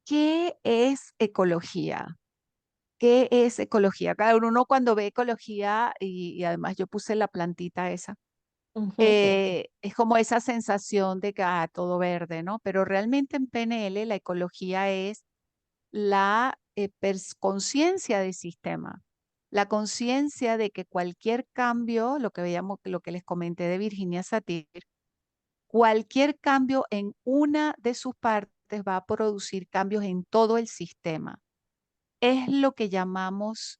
¿Qué es ecología? ¿Qué es ecología? Cada uno cuando ve ecología, y además yo puse la plantita esa, Ujú. es como esa sensación de que todo verde, ¿no? Pero realmente en PNL la ecología es la conciencia del sistema, la conciencia de que cualquier cambio, lo que veíamos, lo que les comenté de Virginia Satir, cualquier cambio en una de sus partes va a producir cambios en todo el sistema. Es lo que llamamos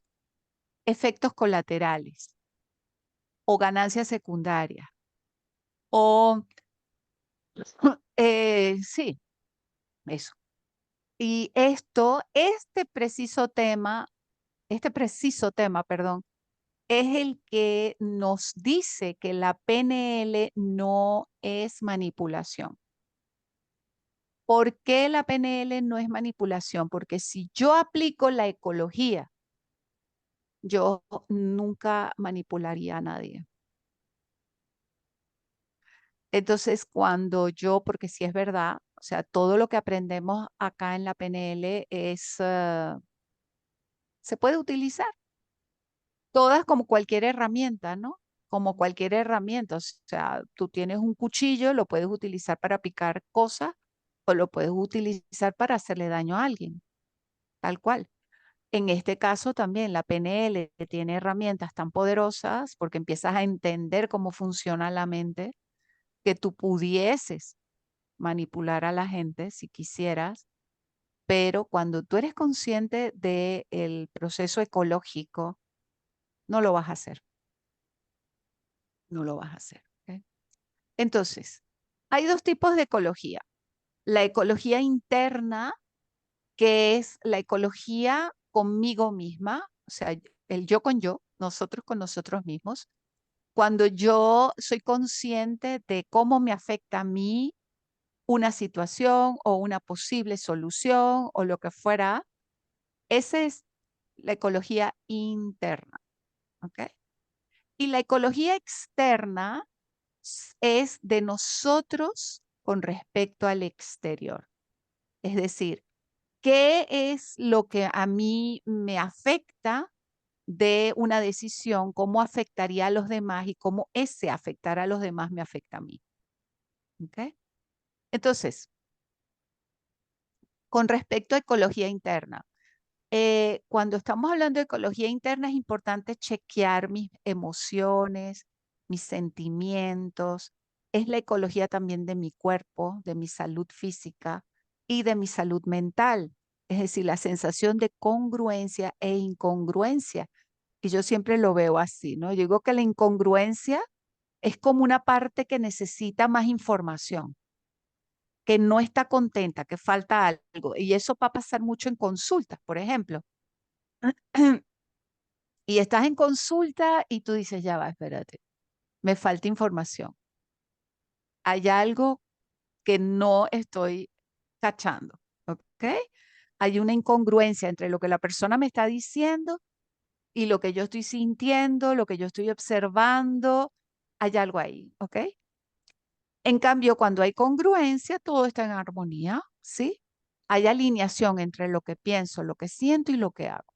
efectos colaterales o ganancias secundarias o sí, eso. Y este preciso tema, perdón, es el que nos dice que la PNL no es manipulación. ¿Por qué la PNL no es manipulación? Porque si yo aplico la ecología, yo nunca manipularía a nadie. Entonces, porque sí es verdad, o sea, todo lo que aprendemos acá en la PNL se puede utilizar, todas como cualquier herramienta, ¿no? Como cualquier herramienta, o sea, tú tienes un cuchillo, lo puedes utilizar para picar cosas o lo puedes utilizar para hacerle daño a alguien, tal cual. En este caso también la PNL tiene herramientas tan poderosas porque empiezas a entender cómo funciona la mente que tú pudieses manipular a la gente si quisieras, pero cuando tú eres consciente del proceso ecológico, no lo vas a hacer, no lo vas a hacer. ¿Ok? Entonces, hay dos tipos de ecología. La ecología interna, que es la ecología conmigo misma, o sea, el yo con yo, nosotros con nosotros mismos. Cuando yo soy consciente de cómo me afecta a mí una situación o una posible solución o lo que fuera, esa es la ecología interna, ¿ok? Y la ecología externa es de nosotros con respecto al exterior. Es decir, ¿qué es lo que a mí me afecta de una decisión? ¿Cómo afectaría a los demás y cómo ese afectar a los demás me afecta a mí? ¿Ok? Entonces, con respecto a ecología interna, cuando estamos hablando de ecología interna es importante chequear mis emociones, mis sentimientos. Es la ecología también de mi cuerpo, de mi salud física y de mi salud mental. Es decir, la sensación de congruencia e incongruencia. Y yo siempre lo veo así, ¿no? Yo digo que la incongruencia es como una parte que necesita más información, que no está contenta, que falta algo. Y eso va a pasar mucho en consultas, por ejemplo. Y estás en consulta y tú dices, ya va, espérate, me falta información. Hay algo que no estoy cachando, ¿ok? Hay una incongruencia entre lo que la persona me está diciendo y lo que yo estoy sintiendo, lo que yo estoy observando. Hay algo ahí, ¿ok? En cambio, cuando hay congruencia, todo está en armonía, ¿sí? Hay alineación entre lo que pienso, lo que siento y lo que hago.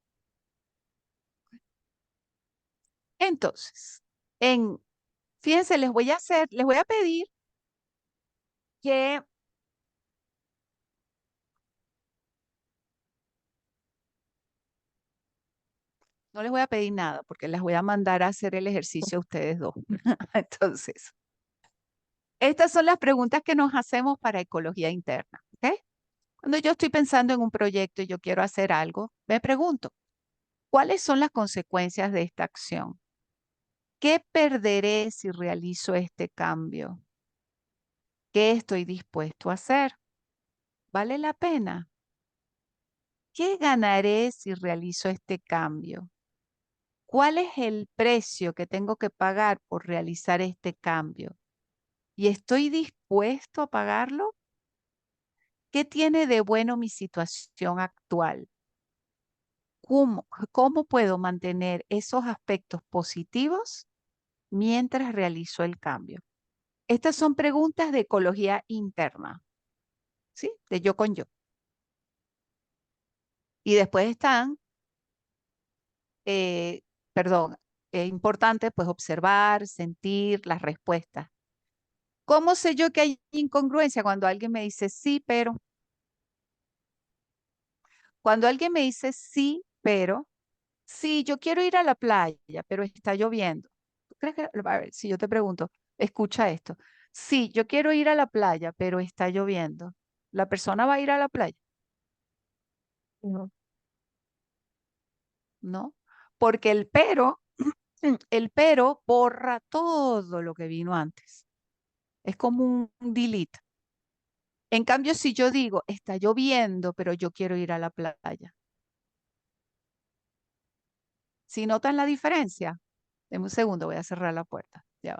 Entonces, en, fíjense, les voy a pedir que no les voy a pedir nada porque las voy a mandar a hacer el ejercicio a ustedes dos. Entonces, estas son las preguntas que nos hacemos para ecología interna, ¿ok? Cuando yo estoy pensando en un proyecto y yo quiero hacer algo, me pregunto, ¿cuáles son las consecuencias de esta acción? ¿Qué perderé si realizo este cambio? ¿Qué estoy dispuesto a hacer? ¿Vale la pena? ¿Qué ganaré si realizo este cambio? ¿Cuál es el precio que tengo que pagar por realizar este cambio? ¿Y estoy dispuesto a pagarlo? ¿Qué tiene de bueno mi situación actual? ¿Cómo puedo mantener esos aspectos positivos mientras realizo el cambio? Estas son preguntas de ecología interna, ¿sí? De yo con yo. Y después están, eh, perdón, es importante pues observar, sentir las respuestas. ¿Cómo sé yo que hay incongruencia cuando alguien me dice sí, pero? Cuando alguien me dice sí, pero, sí, yo quiero ir a la playa, pero está lloviendo. ¿Tú crees que, a ver, si yo te pregunto, escucha esto, sí, yo quiero ir a la playa, pero está lloviendo, ¿la persona va a ir a la playa? No. ¿No? Porque el pero borra todo lo que vino antes. Es como un delete. En cambio, si yo digo, está lloviendo, pero yo quiero ir a la playa. Si notan la diferencia, denme un segundo, voy a cerrar la puerta. Ya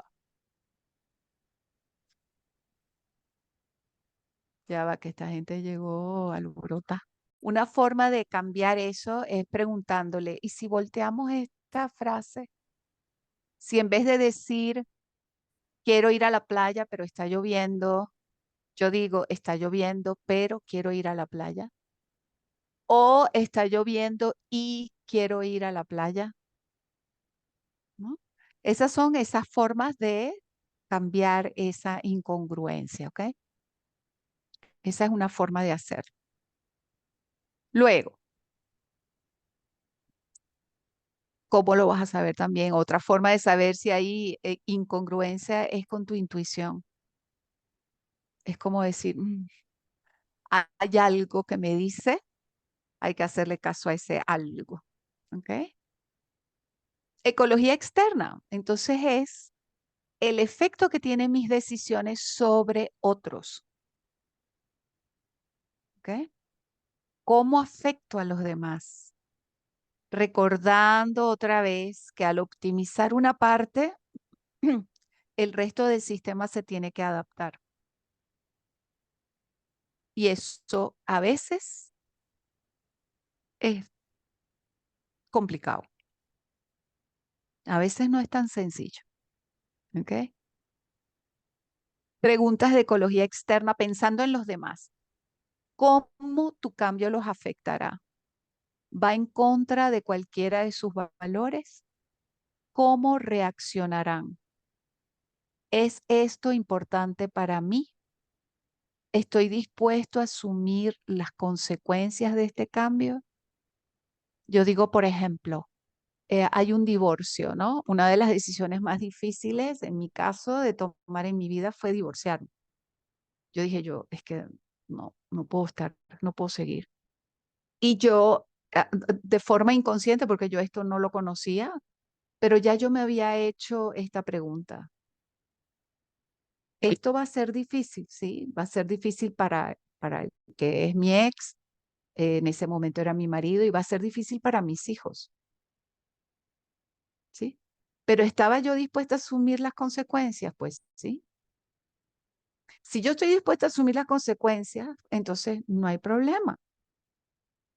va, que esta gente llegó alborota. Una forma de cambiar eso es preguntándole, ¿y si volteamos esta frase? Si en vez de decir, quiero ir a la playa, pero está lloviendo, yo digo, está lloviendo, pero quiero ir a la playa. O está lloviendo y quiero ir a la playa, ¿no? Esas son esas formas de cambiar esa incongruencia, ¿ok? Esa es una forma de hacer. Luego, ¿cómo lo vas a saber también? Otra forma de saber si hay incongruencia es con tu intuición. Es como decir, hay algo que me dice, hay que hacerle caso a ese algo, ¿ok? Ecología externa, entonces es el efecto que tienen mis decisiones sobre otros, ¿ok? ¿Cómo afecto a los demás? Recordando otra vez que al optimizar una parte, el resto del sistema se tiene que adaptar. Y eso a veces es complicado. A veces no es tan sencillo, ¿ok? Preguntas de ecología externa pensando en los demás. ¿Cómo tu cambio los afectará? ¿Va en contra de cualquiera de sus valores? ¿Cómo reaccionarán? ¿Es esto importante para mí? ¿Estoy dispuesto a asumir las consecuencias de este cambio? Yo digo, por ejemplo, hay un divorcio, ¿no? Una de las decisiones más difíciles, en mi caso, de tomar en mi vida fue divorciarme. Yo dije, es que no puedo estar, no puedo seguir. Y yo, de forma inconsciente, porque yo esto no lo conocía, pero ya yo me había hecho esta pregunta. Esto va a ser difícil, ¿sí? Va a ser difícil para el que es mi ex, en ese momento era mi marido, y va a ser difícil para mis hijos, ¿sí? Pero ¿estaba yo dispuesta a asumir las consecuencias? Pues sí. Si yo estoy dispuesta a asumir las consecuencias, entonces no hay problema,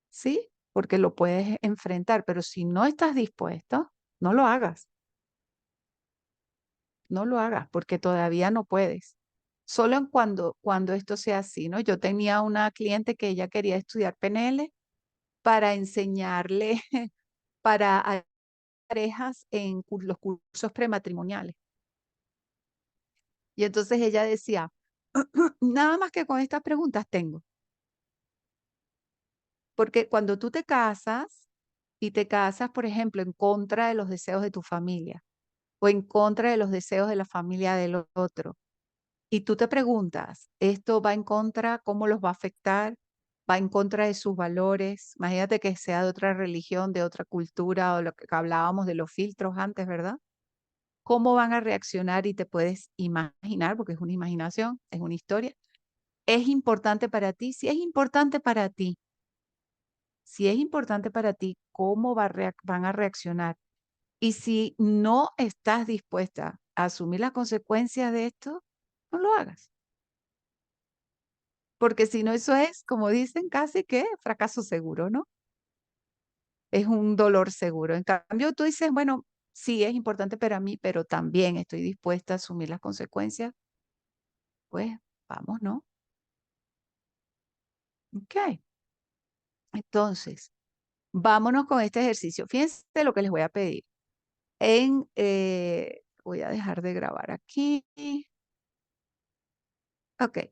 ¿sí? Porque lo puedes enfrentar, pero si no estás dispuesto, no lo hagas, no lo hagas, porque todavía no puedes. Solo cuando esto sea así, ¿no? Yo tenía una cliente que ella quería estudiar PNL para enseñarle para a parejas en los cursos prematrimoniales. Y entonces ella decía, nada más que con estas preguntas tengo. Porque cuando tú te casas y te casas, por ejemplo, en contra de los deseos de tu familia o en contra de los deseos de la familia del otro, y tú te preguntas, ¿esto va en contra? ¿Cómo los va a afectar? ¿Va en contra de sus valores? Imagínate que sea de otra religión, de otra cultura o lo que hablábamos de los filtros antes, ¿verdad? ¿Cómo van a reaccionar? Y te puedes imaginar, porque es una imaginación, es una historia. ¿Es importante para ti? Si es importante para ti, si es importante para ti, ¿cómo van a reaccionar? Y si no estás dispuesta a asumir las consecuencias de esto, no lo hagas. Porque si no, eso es, como dicen, casi que fracaso seguro, ¿no? Es un dolor seguro. En cambio, tú dices, bueno, sí es importante para mí, pero también estoy dispuesta a asumir las consecuencias. Pues vamos, ¿no? Ok. Entonces, Vámonos con este ejercicio. Fíjense lo que les voy a pedir. Voy a dejar de grabar aquí. Ok.